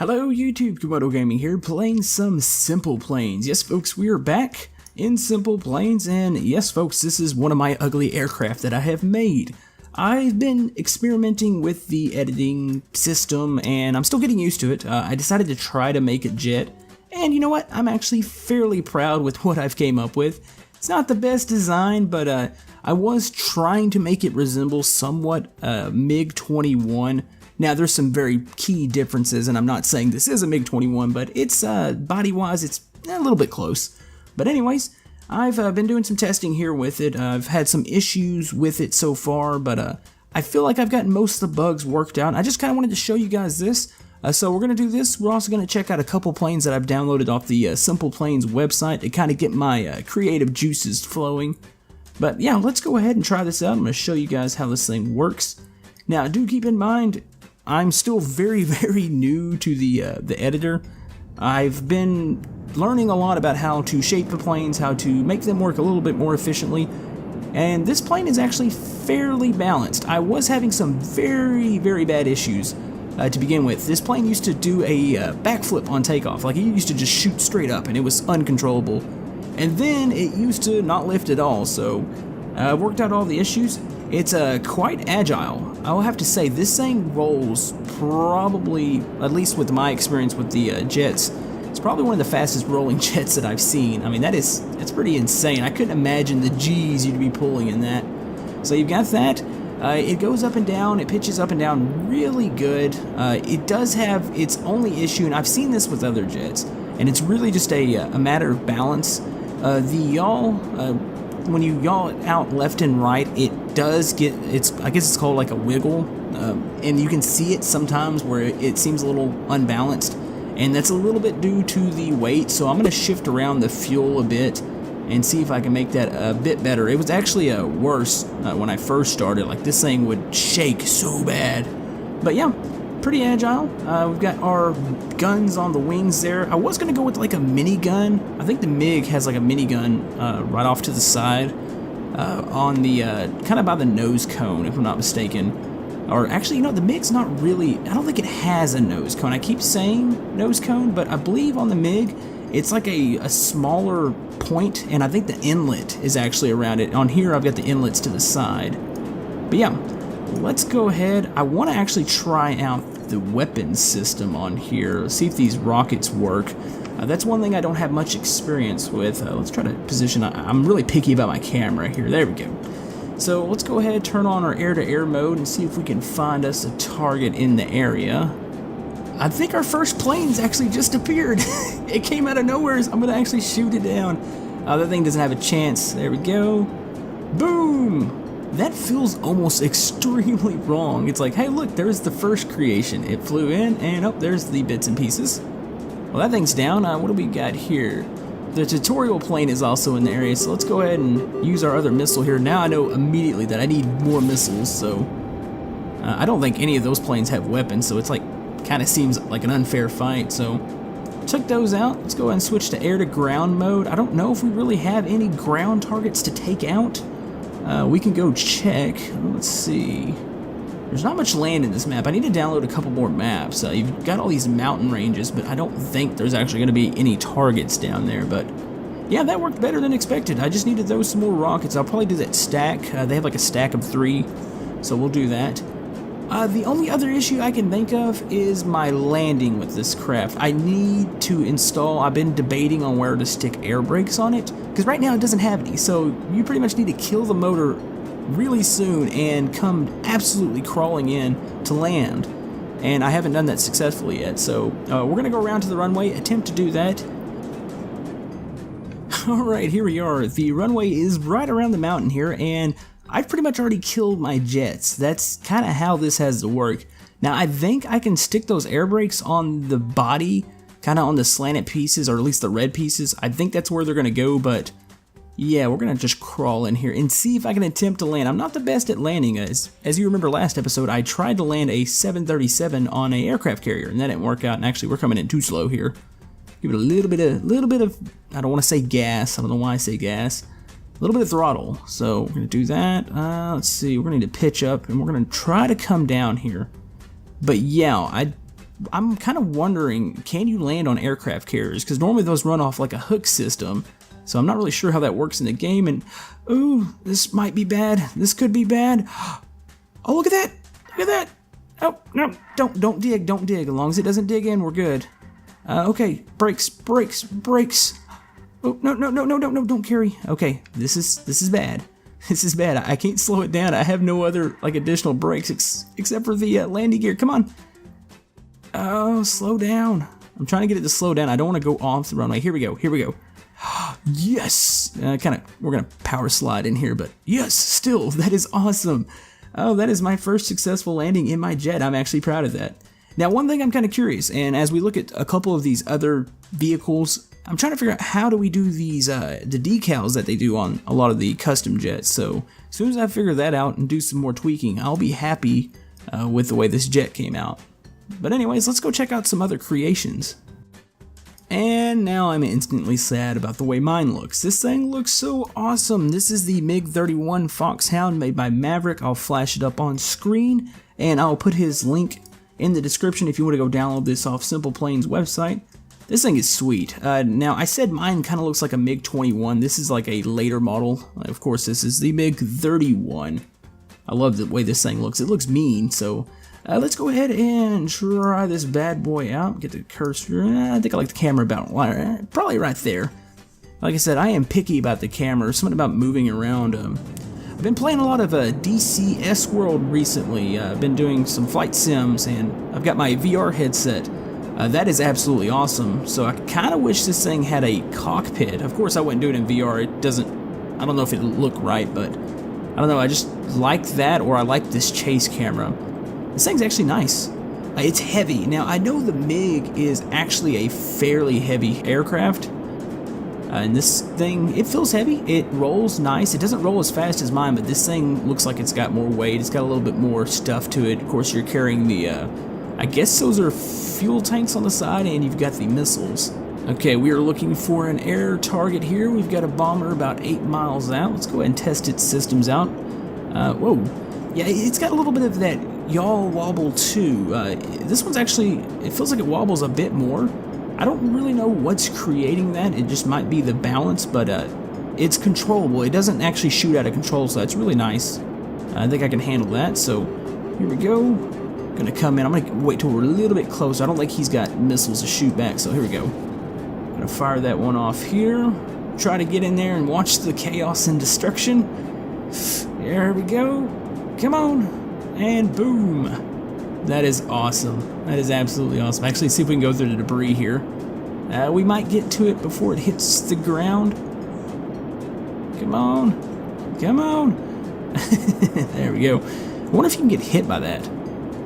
Hello YouTube, Komodo Gaming here, playing some Simple Planes. Yes folks, we are back in Simple Planes, and yes folks, this is one of my ugly aircraft that I have made. I've been experimenting with the editing system, and I'm still getting used to it. I decided to try to make a jet, and you know what, I'm actually fairly proud with what I've came up with. It's not the best design, but I was trying to make it resemble somewhat MiG-21. Now, there's some very key differences, and I'm not saying this is a MiG-21, but it's, body-wise, it's a little bit close. But anyways, I've been doing some testing here with it. I've had some issues with it so far, but I feel like I've gotten most of the bugs worked out. I just kind of wanted to show you guys this. So we're going to do this. We're also going to check out a couple planes that I've downloaded off the Simple Planes website to kind of get my creative juices flowing. But yeah, let's go ahead and try this out. I'm going to show you guys how this thing works. Now, do keep in mind, I'm still very new to the editor. I've been learning a lot about how to shape the planes, how to make them work a little bit more efficiently, and this plane is actually fairly balanced. I was having some very bad issues to begin with. This plane used to do a backflip on takeoff, like it used to just shoot straight up and it was uncontrollable, and then it used to not lift at all. So I worked out all the issues. It's quite agile. I'll have to say, this thing rolls probably, at least with my experience with the jets, it's probably one of the fastest rolling jets that I've seen. I mean, it's pretty insane. I couldn't imagine the G's you'd be pulling in that. So you've got that. It goes up and down, it pitches up and down really good. It does have its only issue, and I've seen this with other jets, and it's really just a matter of balance. The yaw, when you yaw it out left and right, it does get, I guess it's called like a wiggle, and you can see it sometimes where it seems a little unbalanced, and that's a little bit due to the weight. So I'm going to shift around the fuel a bit and see if I can make that a bit better. It was actually worse when I first started. Like, this thing would shake so bad. But yeah, pretty agile. We've got our guns on the wings there. I was going to go with like a minigun. I think the MiG has like a minigun right off to the side on the kind of by the nose cone, if I'm not mistaken. Or actually, you know, the MiG's not really, I don't think it has a nose cone. I keep saying nose cone, but I believe on the MiG, it's like a smaller point, and I think the inlet is actually around it. On here, I've got the inlets to the side. But yeah, let's go ahead. I want to actually try out the weapons system on here. Let's see if these rockets work. That's one thing I don't have much experience with. Let's try to position. I'm really picky about my camera here. There we go. So let's go ahead, turn on our air-to-air mode, and see if we can find us a target in the area. I think our first plane's actually just appeared. It came out of nowhere, so I'm going to actually shoot it down. That thing doesn't have a chance. There we go. Boom! That feels almost extremely wrong. It's like, hey look, there's the first creation. It flew in, and oh, there's the bits and pieces. Well, that thing's down. What do we got here? The tutorial plane is also in the area, so let's go ahead and use our other missile here. Now I know immediately that I need more missiles, so I don't think any of those planes have weapons, so it's like, kind of seems like an unfair fight. So took those out. Let's go ahead and switch to air to ground mode. I don't know if we really have any ground targets to take out. We can go check. Let's see. There's not much land in this map. I need to download a couple more maps. You've got all these mountain ranges, but I don't think there's actually going to be any targets down there. But yeah, that worked better than expected. I just need to throw some more rockets. I'll probably do that stack. They have like a stack of 3, so we'll do that. The only other issue I can think of is my landing with this craft. I need to install, I've been debating on where to stick air brakes on it, because right now it doesn't have any, so you pretty much need to kill the motor really soon and come absolutely crawling in to land. And I haven't done that successfully yet, so we're going to go around to the runway, attempt to do that. Alright, here we are. The runway is right around the mountain here, and I've pretty much already killed my jets. That's kind of how this has to work. Now, I think I can stick those air brakes on the body, kind of on the slanted pieces, or at least the red pieces. I think that's where they're going to go, but yeah, we're going to just crawl in here and see if I can attempt to land. I'm not the best at landing. As you remember last episode, I tried to land a 737 on an aircraft carrier, and that didn't work out, and actually we're coming in too slow here. Give it a little bit of, I don't want to say gas, I don't know why I say gas. A little bit of throttle, so we're going to do that. Let's see, we're going to need to pitch up, and we're going to try to come down here. But yeah, I'm kind of wondering, can you land on aircraft carriers? Because normally those run off like a hook system. So I'm not really sure how that works in the game. And, ooh, this might be bad. This could be bad. Oh, look at that. Look at that. Oh, no, don't dig. Don't dig. As long as it doesn't dig in, we're good. Okay, brakes. Oh, no, don't carry. Okay, this is bad. This is bad. I can't slow it down. I have no other, like, additional brakes except for the landing gear. Come on. Oh, slow down. I'm trying to get it to slow down. I don't want to go off the runway. Here we go. Yes. We're going to power slide in here, but yes, still, that is awesome. Oh, that is my first successful landing in my jet. I'm actually proud of that. Now, one thing I'm kind of curious, and as we look at a couple of these other vehicles, I'm trying to figure out how do we do these, the decals that they do on a lot of the custom jets. So as soon as I figure that out and do some more tweaking, I'll be happy with the way this jet came out. But anyways, let's go check out some other creations. And now I'm instantly sad about the way mine looks. This thing looks so awesome. This is the MiG-31 Foxhound made by Maverick. I'll flash it up on screen, and I'll put his link in the description if you want to go download this off Simple Planes website. This thing is sweet. Now, I said mine kind of looks like a MiG-21. This is like a later model. Of course, this is the MiG-31. I love the way this thing looks. It looks mean, so let's go ahead and try this bad boy out. Get the cursor. I think I like the camera about probably right there. Like I said, I am picky about the camera. Something about moving around. I've been playing a lot of DCS World recently. I've been doing some flight sims, and I've got my VR headset. That is absolutely awesome. So I kind of wish this thing had a cockpit. Of course, I wouldn't do it in VR. It doesn't. I don't know if it would look right, but I don't know. I just like that, or I like this chase camera. This thing's actually nice. It's heavy. Now, I know the MiG is actually a fairly heavy aircraft. And this thing, it feels heavy. It rolls nice. It doesn't roll as fast as mine, but this thing looks like it's got more weight. It's got a little bit more stuff to it. Of course, you're carrying the, I guess those are fuel tanks on the side, and you've got the missiles. Okay, we are looking for an air target here. We've got a bomber about 8 miles out. Let's go ahead and test its systems out. Whoa. Yeah, it's got a little bit of that yaw wobble too. This one's actually, it feels like it wobbles a bit more. I don't really know what's creating that. It just might be the balance, but it's controllable. It doesn't actually shoot out of control, so that's really nice. I think I can handle that, so here we go. Gonna come in. I'm gonna wait till we're a little bit closer. I don't think he's got missiles to shoot back, so here we go. Gonna fire that one off here. Try to get in there and watch the chaos and destruction. There we go. Come on. And boom. That is awesome. That is absolutely awesome. Actually, see if we can go through the debris here. We might get to it before it hits the ground. Come on. Come on. There we go. I wonder if you can get hit by that.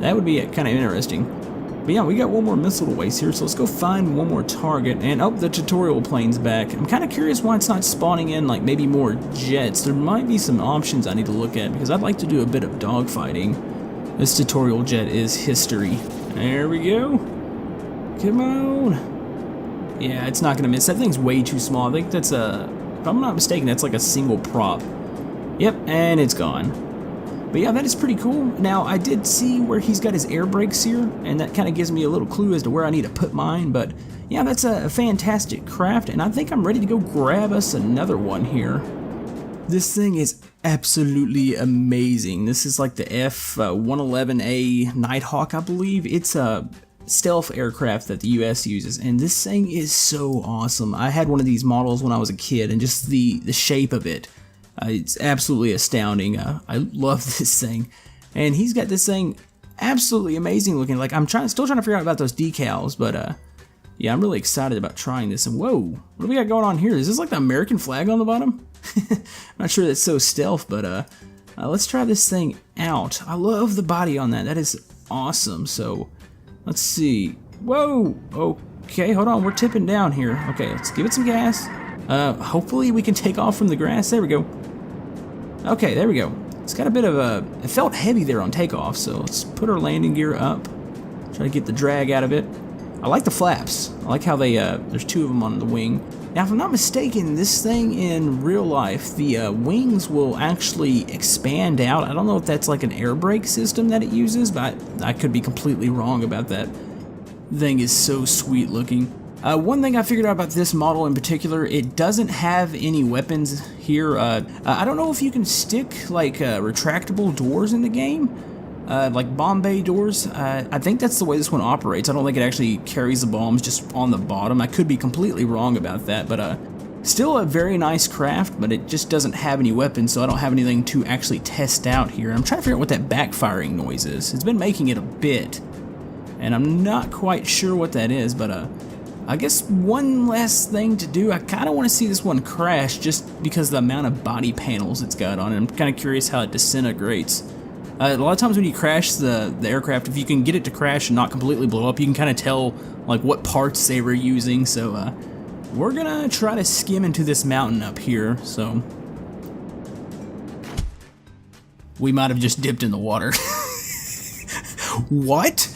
That would be kind of interesting. But yeah, we got one more missile to waste here, so let's go find one more target. And oh, the tutorial plane's back. I'm kind of curious why it's not spawning in like maybe more jets. There might be some options I need to look at because I'd like to do a bit of dogfighting. This tutorial jet is history. There we go. Come on. Yeah, it's not going to miss. That thing's way too small. I think that's a, if I'm not mistaken, that's like a single prop. Yep, and it's gone. But yeah, that is pretty cool. Now, I did see where he's got his air brakes here, and that kind of gives me a little clue as to where I need to put mine. But yeah, that's a fantastic craft, and I think I'm ready to go grab us another one here. This thing is absolutely amazing. This is like the F-111A Nighthawk, I believe. It's a stealth aircraft that the US uses, and this thing is so awesome. I had one of these models when I was a kid, and just the shape of it, it's absolutely astounding. I love this thing. And he's got this thing absolutely amazing looking. Like, I'm still trying to figure out about those decals, but yeah, I'm really excited about trying this. And whoa, what do we got going on here? Is this like the American flag on the bottom? I'm not sure that's so stealth, but let's try this thing out. I love the body on that. That is awesome. So let's see. Whoa. Okay, hold on. We're tipping down here. Okay, let's give it some gas. Hopefully we can take off from the grass. There we go. Okay, there we go. It's got a bit of a, it felt heavy there on takeoff, so let's put our landing gear up. Try to get the drag out of it. I like the flaps. I like how they, there's two of them on the wing. Now, if I'm not mistaken, this thing in real life, the wings will actually expand out. I don't know if that's like an air brake system that it uses, but I could be completely wrong about that. Thing is so sweet looking. One thing I figured out about this model in particular, it doesn't have any weapons here. I don't know if you can stick like retractable doors in the game, like bomb bay doors. I think that's the way this one operates. I don't think it actually carries the bombs just on the bottom. I could be completely wrong about that, but still a very nice craft, but it just doesn't have any weapons, so I don't have anything to actually test out here. I'm trying to figure out what that backfiring noise is. It's been making it a bit, and I'm not quite sure what that is, but I guess one last thing to do, I kind of want to see this one crash just because of the amount of body panels it's got on it. I'm kind of curious how it disintegrates. A lot of times when you crash the aircraft, if you can get it to crash and not completely blow up, you can kind of tell like what parts they were using. So we're gonna try to skim into this mountain up here. So we might have just dipped in the water. What?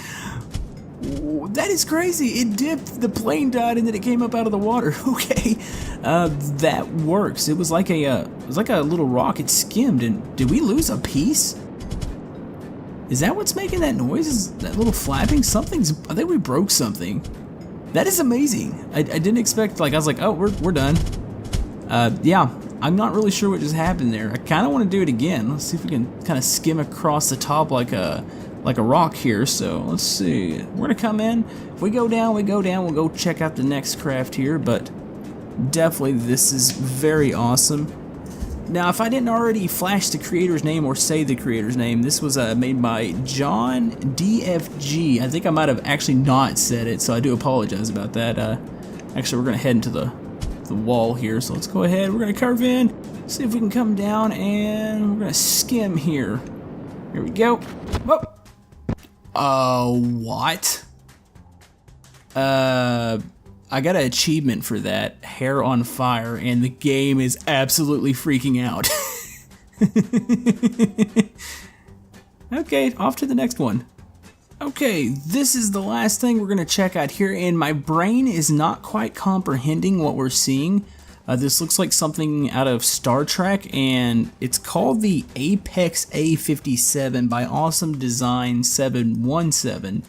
That is crazy. It dipped, the plane died, and then it came up out of the water. Okay, that works. It was like a little rock. It skimmed, and did we lose a piece? Is that what's making that noise? Is that little flapping? I think we broke something. That is amazing. I didn't expect, like, I was like, oh, we're done. Yeah, I'm not really sure what just happened there. I kind of want to do it again. Let's see if we can kind of skim across the top like a rock here. So let's see. We're gonna come in. If we go down, we'll go check out the next craft here. But definitely, this is very awesome. Now, if I didn't already flash the creator's name or say the creator's name, this was made by John DFG. I think I might have actually not said it, so I do apologize about that. Actually, we're gonna head into the wall here. So let's go ahead. We're gonna curve in, see if we can come down, and we're gonna skim here. Here we go. Whoa. What? I got an achievement for that, hair on fire, and the game is absolutely freaking out. Okay, off to the next one. Okay, this is the last thing we're gonna check out here, and my brain is not quite comprehending what we're seeing. This looks like something out of Star Trek, and it's called the Apex A57 by Awesome Design 717.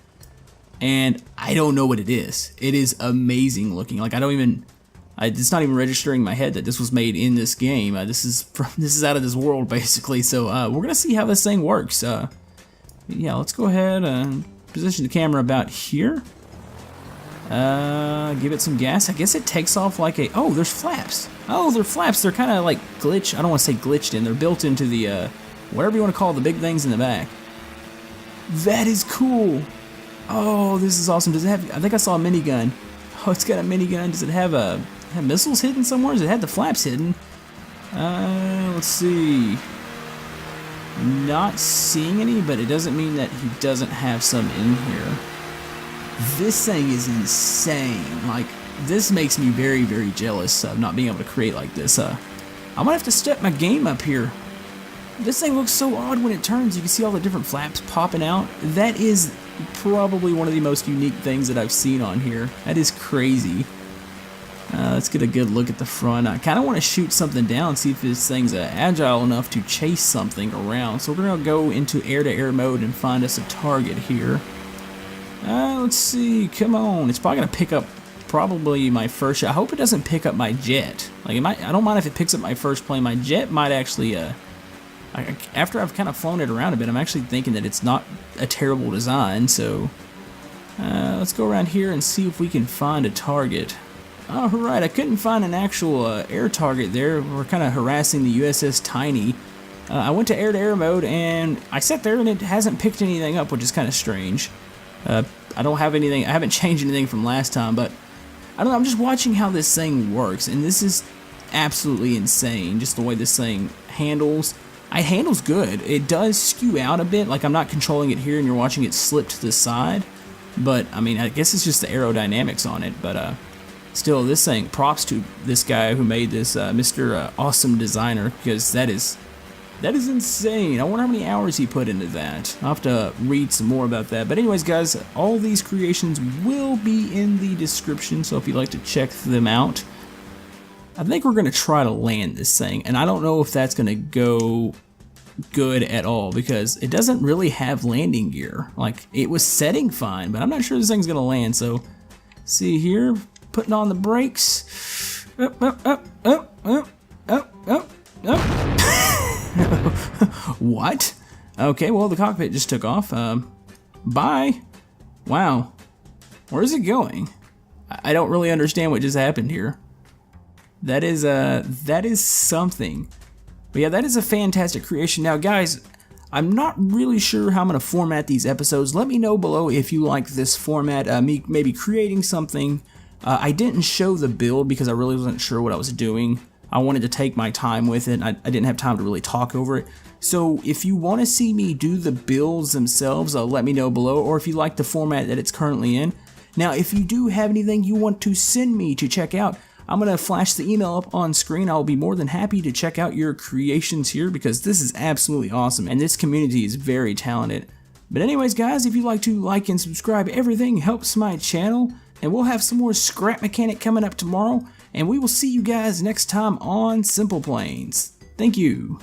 And I don't know what it is. It is amazing looking. Like, it's not even registering in my head that this was made in this game. This is out of this world basically. So we're gonna see how this thing works. Yeah, let's go ahead and position the camera about here. Give it some gas. I guess it takes off like a, oh, there's flaps. Oh, they're flaps. They're kind of like glitch. I don't want to say glitched in. They're built into the, whatever you want to call the big things in the back. That is cool. Oh, this is awesome. Does it have, I think I saw a minigun. Oh, it's got a minigun. Does it have missiles hidden somewhere? Does it have the flaps hidden? Let's see. Not seeing any, but it doesn't mean that he doesn't have some in here. This thing is insane. Like, this makes me very, very jealous of not being able to create like this. I might have to step my game up here. This thing looks so odd when it turns. You can see all the different flaps popping out. That is probably one of the most unique things that I've seen on here. That is crazy. Let's get a good look at the front. I kind of want to shoot something down, see if this thing's agile enough to chase something around. So we're going to go into air-to-air mode and find us a target here. Let's see. Come on. It's probably going to pick up probably my first shot. I hope it doesn't pick up my jet. Like, I don't mind if it picks up my first plane. My jet might actually... after I've kind of flown it around a bit, I'm actually thinking that it's not a terrible design. So let's go around here and see if we can find a target. Alright, I couldn't find an actual air target there. We're kind of harassing the USS Tiny. I went to air mode and I sat there and it hasn't picked anything up, which is kind of strange. I don't have anything, I haven't changed anything from last time, but I don't know, I'm just watching how this thing works, and this is absolutely insane, just the way this thing handles. It handles good. It does skew out a bit, like I'm not controlling it here and you're watching it slip to the side, but I mean, I guess it's just the aerodynamics on it, but still, this thing, props to this guy who made this, Mr. Awesome Designer, because that is insane. I wonder how many hours he put into that. I'll have to read some more about that. But anyways, guys, all these creations will be in the description, so if you'd like to check them out. I think we're going to try to land this thing, and I don't know if that's going to go good at all because it doesn't really have landing gear. Like, it was setting fine, but I'm not sure this thing's gonna land. So, see here, putting on the brakes. Up, up, up, up, up, up, up, up. What? Okay, well, the cockpit just took off. Bye. Wow. Where's it going? I don't really understand what just happened here. That is something. But yeah, that is a fantastic creation. Now, guys, I'm not really sure how I'm going to format these episodes. Let me know below if you like this format, me maybe creating something. I didn't show the build because I really wasn't sure what I was doing. I wanted to take my time with it. I didn't have time to really talk over it. So if you want to see me do the builds themselves, let me know below, or if you like the format that it's currently in. Now, if you do have anything you want to send me to check out, I'm going to flash the email up on screen. I'll be more than happy to check out your creations here because this is absolutely awesome and this community is very talented. But anyways, guys, if you'd like to like and subscribe, everything helps my channel. And we'll have some more Scrap Mechanic coming up tomorrow. And we will see you guys next time on Simple Planes. Thank you.